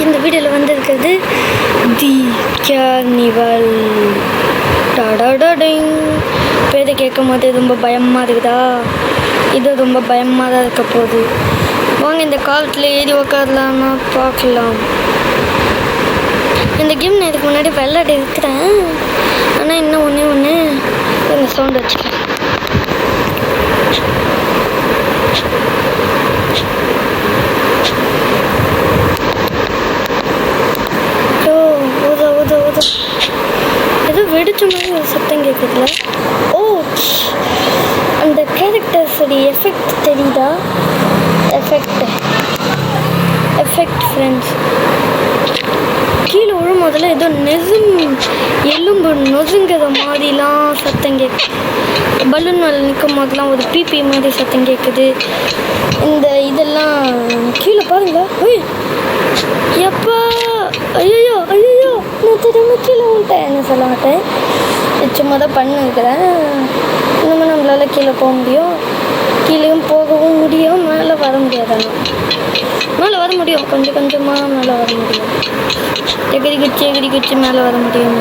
இன்னைக்கு இந்த வீடியோவில் வந்திருக்கிறது தி கார்னிவல். டடடடிங் பேரை கேட்கும் போது ரொம்ப பயமாக இருக்குதா? இது ரொம்ப பயமாக தான் இருக்க போகுது. வாங்க இந்த காலத்தில் ஏறி உக்காரலாம்னா பார்க்கலாம். இந்த கேம் நான் இதுக்கு முன்னாடி விளையாட இருக்கிறேன். ஆனால் இன்னும் ஒன்று இந்த சவுண்ட் வச்சுக்கலாம். ஏதோ வெடிச்ச மாதிரி ஒரு சத்தம் கேட்குதுல. ஓ, அந்த கேரக்டர்ஸோடைய எஃபெக்ட் தெரியுதா? எஃபெக்ட் ஃப்ரெண்ட்ஸ், கீழே விழும் முதல்ல ஏதோ எலும்பு நொசுங்கிற மாதிரிலாம் சத்தம் கேட்குது. பலூன் மேலே நிற்கும் போதெல்லாம் ஒரு பிபி மாதிரி சத்தம் கேட்குது. இந்த இதெல்லாம் கீழே பாருங்க. எப்பா, ஐயோ நான் திரும்ப கீழே விட்டேன். என்ன சொல்ல மாட்டேன், சும்மா தான் பண்ணிருக்கிறேன். இன்னும் நம்மளால் கீழே போக முடியும், கீழேயும் போகவும் முடியும், மேலே வர முடியாது. மேலே வர முடியும், கொஞ்சம் கொஞ்சமாக மேலே வர முடியும். எகிரி குச்சி மேலே வர முடியும்.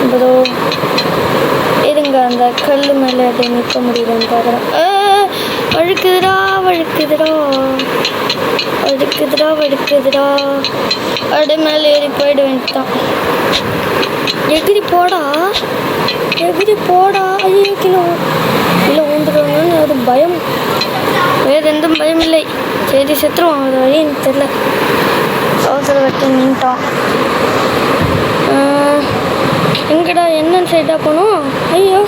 அப்புறம் இருங்க, அந்த கல் மேலே அதை நிற்க முடியுதுன்னு பார்க்குறேன். வழுக்குதுடா அப்படியே மேலே ஏறி போயிட வேண்டியதான். எகிரி போடா. ஐயோ, கீழே ஊந்துடுவாங்கன்னு ஒரு பயம். வேறு எந்த பயம் இல்லை. சரி, செத்துருவான். ஒரு வழி எனக்கு தெரியல. அவசர வெட்டி நின்ட்டான். எங்கடா என்ன சைடாக போகணும்? ஐயோ,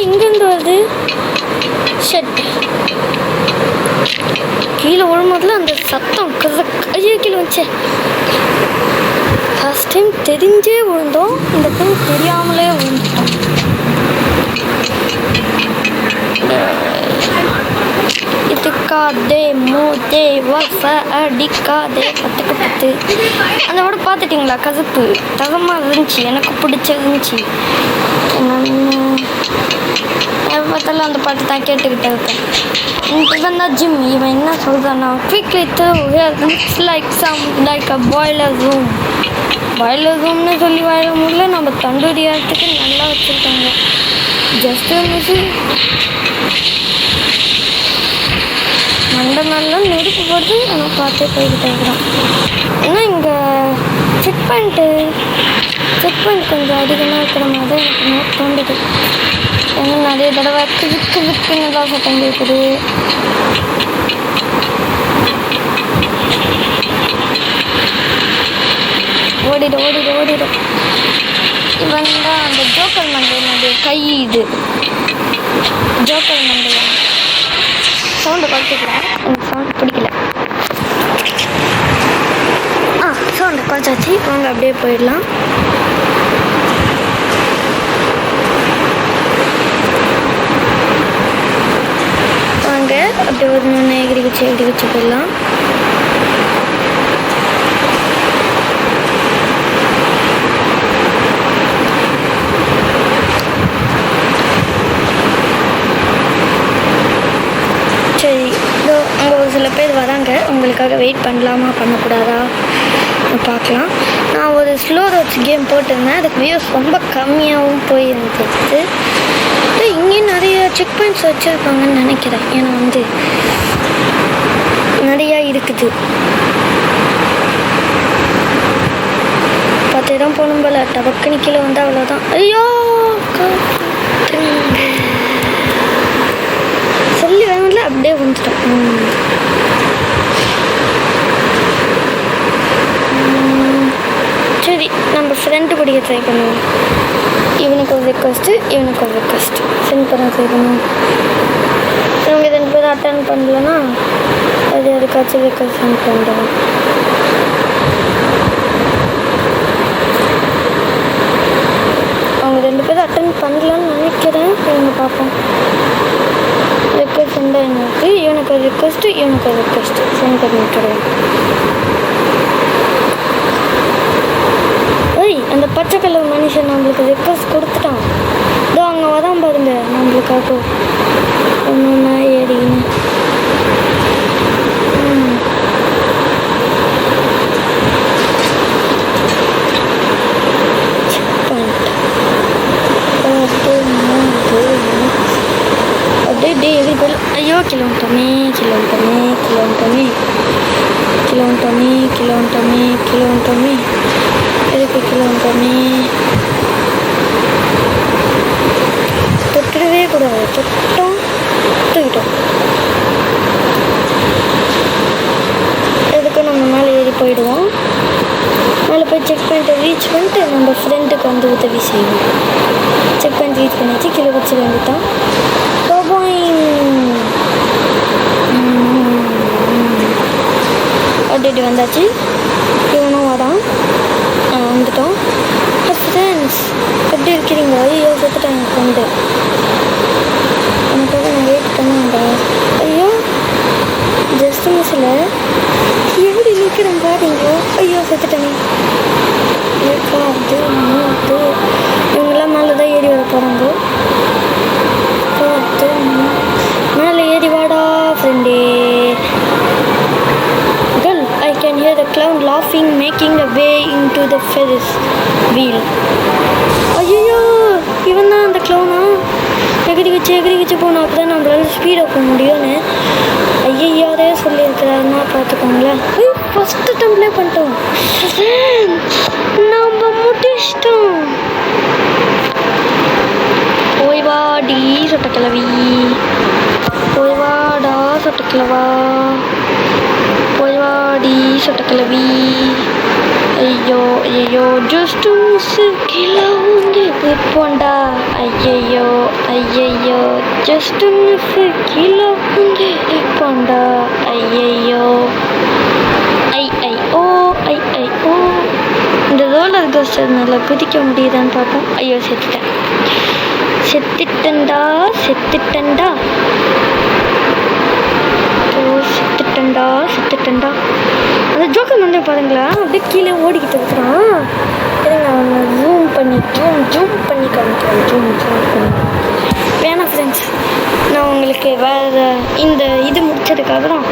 இங்கேருந்து வருது. ஷட், கீழே விழும்போதுல அந்த சத்தம் ஐயோ கீழே வச்சே. ஃபர்ஸ்ட் டைம் தெரிஞ்சே விழுந்தோம், இந்த டைம் தெரியாமலே விழுந்துட்டோம். இதுக்காதே மோதே வச அடிக்காதே 10 அந்த விட பார்த்துட்டிங்களா? கசப்பு தகமாக இருந்துச்சு, எனக்கு பிடிச்சிருந்துச்சு. பார்த்தாலும் அந்த பாட்டு தான் கேட்டுக்கிட்டே இருக்கேன். இவன் தான் ஜிம். இவன் என்ன சொல்கிறான்னா, quickly through like a boiler ரூம்னு சொல்லி வாயில முடியல. நம்ம தண்டூரி ஆகிறதுக்கு நல்லா வச்சுருக்காங்க. ஜஸ்ட் மிஸ் மண்டை மேலாம் நெருப்பு போட்டு ஆனால் பார்த்தே போய்கிட்டே இருக்கிறோம். ஏன்னா இங்கே செக் பாயிண்ட் கொஞ்சம் அதிகமாக இருக்கிற மாதிரி எனக்கு தோண்டுது. ஏன்னா நிறைய தடவை விற்குன்னு தான் சத்தம் கேட்குது. ஓடிடும். இவன் தான் அந்த ஜோக்கர் மண்டையனுடைய கை. இது ஜோக்கர் மண்டையன். சவுண்டு குறைச்சிக்கலாம், எனக்கு சவுண்டு பிடிக்கல. சவுண்டு குறைச்சாச்சு. வாங்க அப்படியே போயிடலாம். வாங்க அப்படியே ஒரு எகிரி குச்சி போயிடலாம். சரி, இதோ அங்கே ஒரு சில பேர் வராங்க. உங்களுக்காக வெயிட் பண்ணலாமா பண்ணக்கூடாதா பார்க்கலாம். நான் ஒரு ஸ்லோ ரோட்ஸ் கேம் போட்டிருந்தேன். அதுக்கு வியூஸ் ரொம்ப கம்மியாகவும் போயிருந்துச்சு. இங்கேயும் நிறைய செக் பாயிண்ட்ஸ் வச்சுருப்பாங்கன்னு நினைக்கிறேன். ஏன்னா நிறையா இருக்குது. 10 இடம் போகணும் போல. டபக்குன்னு கீழே வந்தால் அவ்வளோதான். ஐயோ, சொல்லி வேணும்ல, அப்படியே வந்துட்டோம். சரி, நம்ம ஃப்ரெண்டு பிடிக்க ட்ரை பண்ணுவோம். இவனுக்கு ஒரு ரெக்வஸ்ட்டு சென்ட் பண்ண ட்ரை பண்ணுவோம். இவங்க 2 பேரும் அட்டன் பண்ணலன்னா அதுக்காச்சும் ரெக்வஸ்ட் சென்ட் பண்ணுறோம். அவங்க 2 பேரும் அட்டன் பண்ணலான்னு நினைக்கிறேன். இவங்க பார்ப்போம். ரெக்வஸ்ட் சென்ட் எனக்கு இவனுக்கு ஒரு ரெக்வஸ்ட்டு சென்ட் பண்ணி விட்டுருவேன். அந்த பச்சை கலர் மனுஷன் நம்மளுக்கு ரெக்வஸ்ட் கொடுத்துட்டான். இதோ அங்கே வரான் பாருங்க நம்மளுக்காக. ஒன்று ஏறின்னு கீழே வந்துட்டோமே எதுக்கு கீழே வந்துட்டோமே. தொட்டுடவே கூடாது, தொட்டோம் தூக்கிட்டோம். எதுக்கும் நம்ம மேலே ஏறி போயிடுவோம். மேலே போய் செக் பாயிண்ட்டை ரீச் பண்ணிட்டு நம்ம ஃப்ரெண்டுக்கு வந்து உதவி செய்வோம். செக் பாயிண்ட் ரீச் பண்ணிச்சு, கீழே வச்சு வேண்டித்தான். அப்படின்ட்டு வந்தாச்சு. இவனும் வரான், வந்துட்டோம். ஃப்ரெண்ட்ஸ் எப்படி இருக்கிறீங்க? ஐயோ செத்துட்டேன் என் ஃப்ரெண்டு. எனக்காக நான் வெயிட் பண்ணுவேன். ஐயோ ஜஸ்ட் மிஸ்ஸில் எப்படி நிற்கிறேன் பாருங்க. ஐயோ செத்துட்டேனே. இவங்கெல்லாம் மேலே தான் ஏறி வர போகிறாங்க. மேலே ஏறி வாடா ஃப்ரெண்டே. Girl, I can hear the clown laughing, making a way into the Ferris wheel. ஐயோ இவன் தான் அந்த க்ளவுனா? எகிரி வச்சு போனோம். அப்போ தான் நம்மளால ஸ்பீடாக போக முடியும்னு ஐயாரே சொல்லியிருக்கிறாருன்னா பார்த்துக்கோங்களேன். ஃபஸ்ட்டு டம்ப்ளே பண்ணிட்டோம், நம்ம முடிச்சிட்டோம். போய் வாடி சொட்டக்கிழவி, போய் வாடா சொட்டக்கிழவா, போய் வாடி சொட்டக்கிழவி. ஐயோ ஜஸ்ட் மிஸ்ஸு கீழே வந்து போண்டா. ஐயோ ஜஸ்ட் மிஸ்ஸு கீழே வந்து போண்டா. ஐயோ இந்த ரோலர் கோஸ்டர் நல்லா குதிக்க முடியுதான்னு பார்ப்போம். ஐயோ செத்துட்டேன்டா. அந்த ஜோக்கர் வந்து பாருங்களா, அப்படியே கீழே ஓடிக்கிட்டு இருக்கிறான். அவனை ஜூம் பண்ணி காமிக்கிறேன். வேணாம் ஃப்ரெண்ட்ஸ், நான் உங்களுக்கு வேறு இந்த இது முடிச்சதுக்கப்புறம்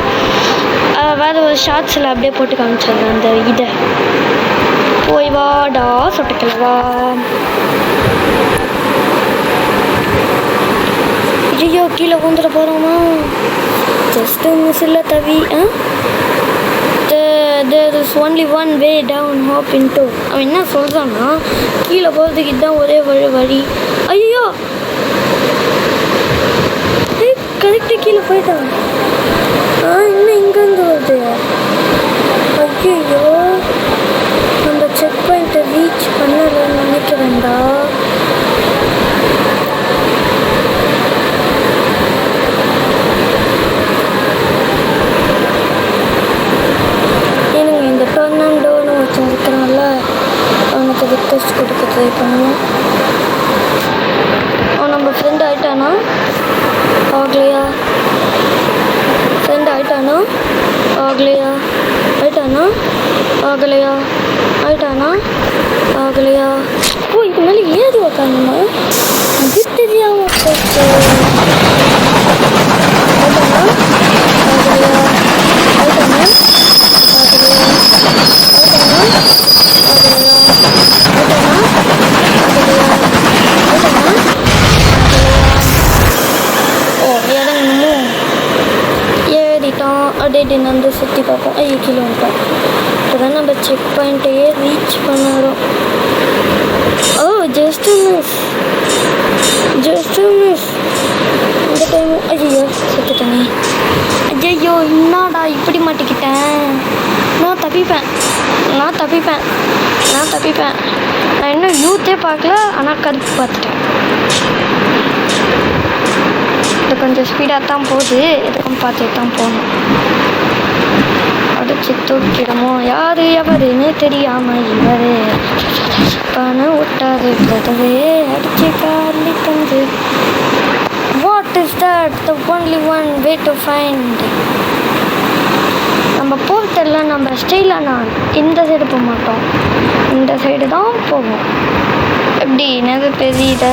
வேறு ஒரு ஷார்ட்ஸில் அப்படியே போட்டு காமிச்சிடுறேன் அந்த இதை. போய் வாடா சொட்டக்கிழவா. ஐயோ கீழே வந்துட போகிறோமா? ஜஸ்ட் மிஸ்ஸில் தவி. There is only one way down, hop into. அவன் என்ன சொல்கிறான்னா, கீழே போகிறதுக்கு இதுதான் ஒரே வழி. ஐயோ கரெக்டாக கீழே போயிட்டான். இன்னும் இங்கேருந்து வருது. ஐயோ நம்ம செக் பாயிண்ட்டை ரீச் பண்ணலன்னு நினைக்கிறேன்டா. டொர்னாண்டோன்னு ஒருத்தன் இருக்கிறான்ல, அவனுக்கு ரிக்வெஸ்ட் கொடுக்க ட்ரை பண்ணுவோம். அவன் நம்ம ஃப்ரெண்ட் ஆகிட்டானா? ஆகலையா? ஃப்ரெண்ட் ஆகிட்டானா? ஆகலையா? ஓ இதுக்கு மேலே ஏறி உக்காந்துமா? அது தெரியாமல் போச்சு. அப்படியே வந்து சுற்றி பார்ப்போம். ஐயோ கீழே வந்துட்டோம். இப்போ தான் நம்ம செக் பாயிண்ட்டையே ரீச் பண்ணுறோம். ஓ ஜஸ்ட் மிஸ் இந்த டைம். ஐயோ செத்துட்டேனே. ஐயோ என்னடா இப்படி மாட்டிக்கிட்டேன். நான் தப்பிப்பேன். நான் இன்னும் யூத்தே பார்க்கல, ஆனால் கருப்பு பார்த்துட்டேன். இது கொஞ்சம் ஸ்பீடாக தான் போகுது, எதுக்கும் பார்த்துட்டு தான் போகணும். அடிச்சு தூக்கிடமோ யாரு எவருன்னு தெரியாமல் இவர் பணம் விட்டாரு பிரதவே அடிச்சு காலி தந்து. What is that? The only one way to find. நம்ம போகிறதெல்லாம் நம்ம ஸ்டைலாக நான் இந்த சைடு போக மாட்டோம், இந்த சைடு தான் போவோம். எப்படி எனக்கு தெரியுது.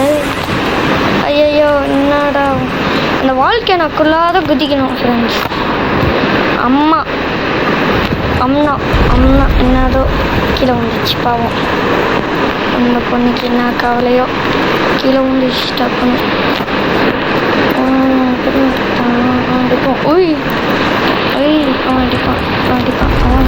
ஐயோ என்னடா, அந்த வாழ்க்கையை நான் குள்ளாத குதிக்கணும் ஃப்ரெண்ட்ஸ். அம்மா என்னதோ கீழே வந்துச்சு பாவம். அந்த பொண்ணுக்கு என்ன கவலையோ, கீழே வந்துச்சு டக்குன்னு. அடிப்பான். அவன் அடிப்பான். அவன்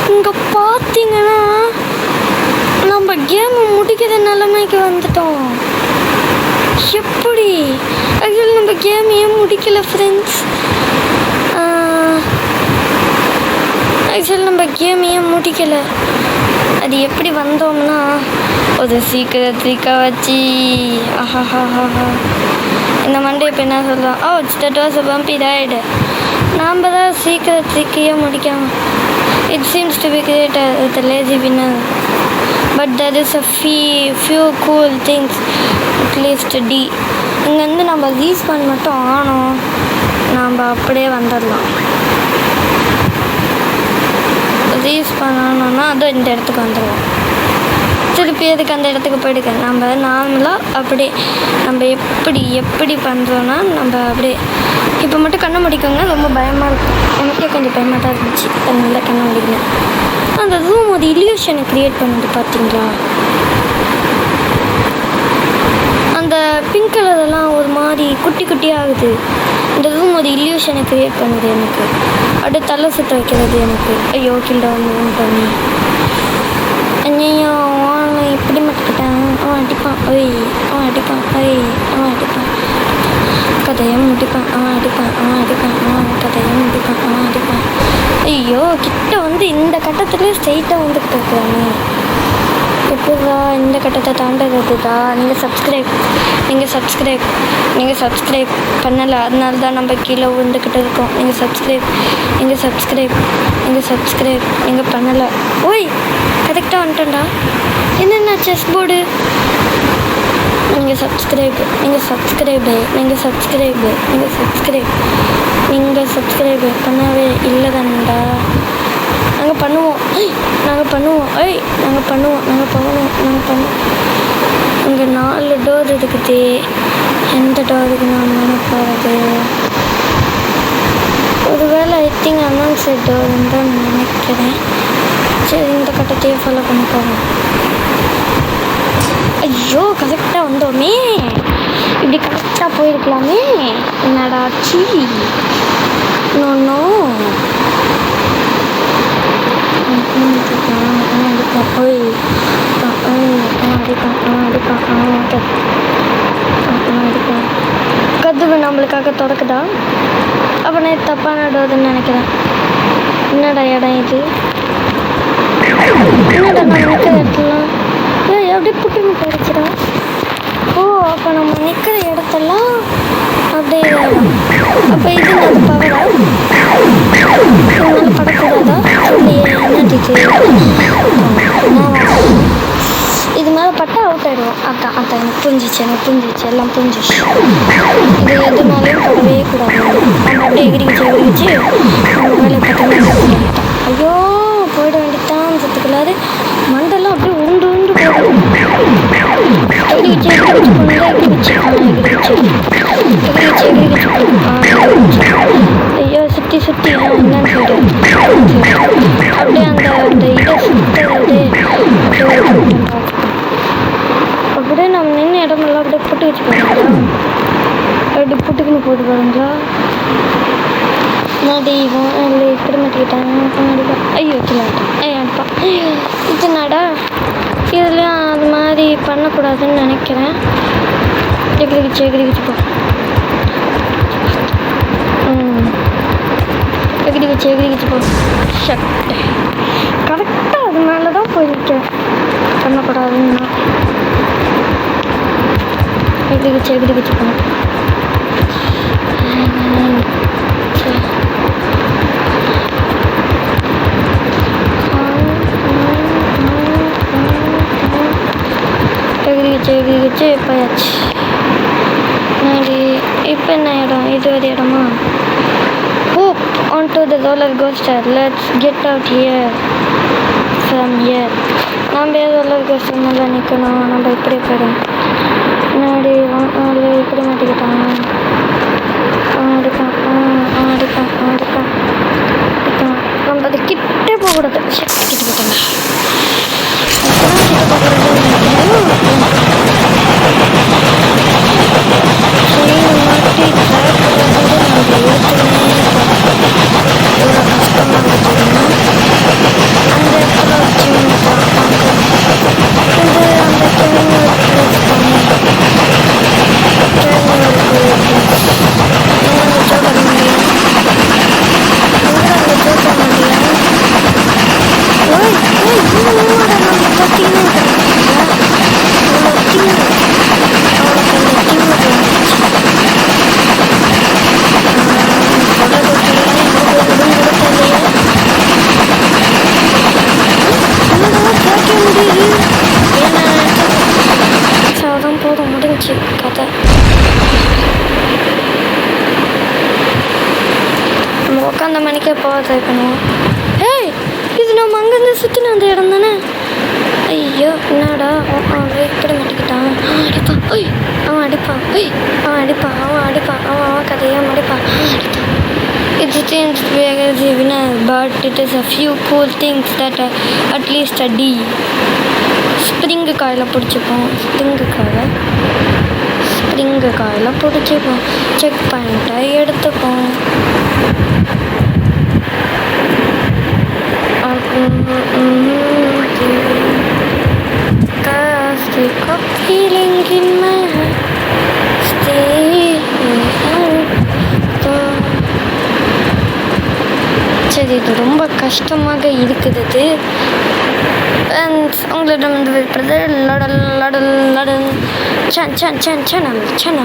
முடிக்கிற நிலைமைக்கு வந்துட்டோம். எப்படி ஆக்சுவலி நம்ம கேமையே முடிக்கல ஃப்ரெண்ட்ஸ். ஆக்சுவலி நம்ம கேமையே முடிக்கல. அது எப்படி வந்தோம்னா ஒரு சீக்கிரத்திற்காக வச்சு ஆஹாஹாஹா இந்த மண்டே இப்போ என்ன சொல்கிறோம், oh that was a bumpy ride. நாம் தான் சீக்கிரத்திற்கையே முடிக்காம it seems to be created with a lazy winner, but there is a few cool things, at least D. இங்கேருந்து நம்ம ரீஸ்பான் மட்டும் ஆனோம், நாம் அப்படியே வந்துடலாம். ரீஸ்பான் ஆனோன்னா அதுவும் இந்த இடத்துக்கு வந்துடுவோம். திருப்பி எதுக்கு அந்த இடத்துக்கு போயிடுக்க, நம்ம நார்மலாக அப்படியே நம்ம எப்படி பண்ணுறோன்னா நம்ம அப்படியே இப்போ மட்டும் கண்ணை முடிக்கோங்க. ரொம்ப பயமாக இருக்கும், எனக்கே கொஞ்சம் பயமாக தான் இருந்துச்சு. நல்லா கண்ணை முடிக்கணும். அந்த ரூம் ஒரு இல்யூஷனை க்ரியேட் பண்ணுது பார்த்தீங்களா? அந்த பிங்க் கலரெல்லாம் ஒரு மாதிரி குட்டி குட்டியாகுது. இந்த ரூம் ஒரு இல்யூஷனை க்ரியேட் பண்ணுது எனக்கு. அப்படியே தலை சுற்ற வைக்கிறது எனக்கு. ஐயோ கில்ட வந்து பண்ணி ஐயோ இப்படி மாட்டிக்கிட்டேன். அவன் அடிப்பான், ஒய் அவன் அடிப்பான், ஒய் அவன் அடிப்பான், கதையை முடிப்பான், அவன் அடிப்பான், அவன் அடிப்பான், அவன் கதையை முடிப்பான், அவன் அடிப்பான். ஐயோ கிட்ட வந்து இந்த கட்டத்துலேயே ஸ்ட்ரெயிட்டாக வந்துக்கிட்டு இருக்கிறானே. எப்படா இந்த கட்டத்தை தாண்டதுதா? நீங்கள் சப்ஸ்கிரைப் பண்ணலை, அதனால தான் நம்ம கீழே விழுந்துக்கிட்டு இருக்கோம். நீங்கள் சப்ஸ்கிரைப் பண்ணலை. ஓய் கரெக்டாக வந்துட்டோண்டா. என்னென்ன செஸ் போர்டு. நீங்கள் சப்ஸ்கிரைப் பண்ணவே இல்லை தானடா. நாங்கள் பண்ணுவோம். இங்கே 4 டோர் இருக்குது. எந்த டோருக்கு நான் போகிறது? ஒருவேளை ஐ திங்க் அனௌன்ஸட் டோர்னு தான் நினைக்கிறேன். சரி இந்த கட்டத்தையே ஃபாலோ பண்ணி போவோம். ஐயோ கரெக்டாக வந்தோமே, இப்படி கரெக்டாக போயிருக்கலாமே. என்னடா ஆச்சு? நோ கதவு நம்மளுக்காக திறக்குதா? அப்போ நான் தப்பான டோர்னு நினைக்கிறேன். என்னடா இடம் இது? என்னடா நம்ம நிற்கிற இடத்துலாம் அப்படியே புட்டுன்னு போயிடுச்சுடா. ஓ அப்போ நம்ம நிற்கிற இடத்தெல்லாம் அப்படியே. அப்போ இது அது பவரா? இதனால படக்கூடாதா? இல்லையே என்னது இது மேலே பட்டா அவுட் ஆகிடுவோம். அதான் எனக்கு புரிஞ்சிச்சு எல்லாம் புரிஞ்சிச்சு. இது எதுனாலையும் படவே கூடாது. நம்ம அப்படியே எகிரிச்சு நம்ம வேலையை பார்த்தீங்கன்னா ஐயோ போயிட வேண்டியதான். சத்துக்குள்ளாரு மண்டெல்லாம் அப்படியே உண்டு போயிடும். எகிரிச்சு ஐயோ சுற்றி என்னன்னு சொல்கிறேன். அப்படியே அந்த இதை சுற்றுறது அப்படியே நம்ம நின்று இடமெல்லாம் அப்படியே புட்டு வச்சு போகிறோங்களா? அப்படி புட்டுக்குன்னு போட்டு போகிறோங்களா? நான் தெய்வம் இல்லை இப்படி மாட்டிக்கிட்டேன். ஐயோ அடிப்பான். இது நடா இதுலேயும் அது மாதிரி பண்ணக்கூடாதுன்னு நினைக்கிறேன். எகிரிச்சு போ. எகிரிச்சு போ. சட்டை கரெக்டாக அது மேலே தான் போயிருக்கேன். பண்ணக்கூடாதுன்னா எகிரிச்சு போ. எகிரிச்சு போயாச்சு. இப்போ என்ன இடம்? இது ஒரு இடமா? Hoop onto the roller coaster. Let's get out from here. நம்ம ரோலர் கோஸ்டர் நல்லா நிற்கணும். நம்ம இப்படி போயிடும். முன்னாடி இப்படி மாட்டிக்கிட்டான். அடிப்பான். நம்ம அது கிட்டே போகக்கூடாது. கிட்ட போட்டாங்க. அந்த முடிஞ்சிச்சு கதை. நம்ம உட்காந்த மணிக்கே போக ட்ரை பண்ணுவோம். ஏய், இது நம்ம அங்கேருந்து சுற்றின அந்த இடம் தானே? ஐயோ என்னடா இப்படி மாட்டிக்கிட்டான். அடிப்பான். ஒய் அவன் அடிப்பான். அவன் அடிப்பான். அவன் கதையாக அடிப்பான். It's a change where winner, but it is a few cool things that are at least a D. Spring coil பிடிச்சிப்போம். ஸ்ப்ரிங்கு காயில் பிடிச்சிப்போம். செக் பாயிண்ட்டை எடுத்துப்போம். feeling in my heart. சரி, இது ரொம்ப கஷ்டமாக இருக்குது. உங்களிடம் வந்து வைப்பது லடல் சேனல்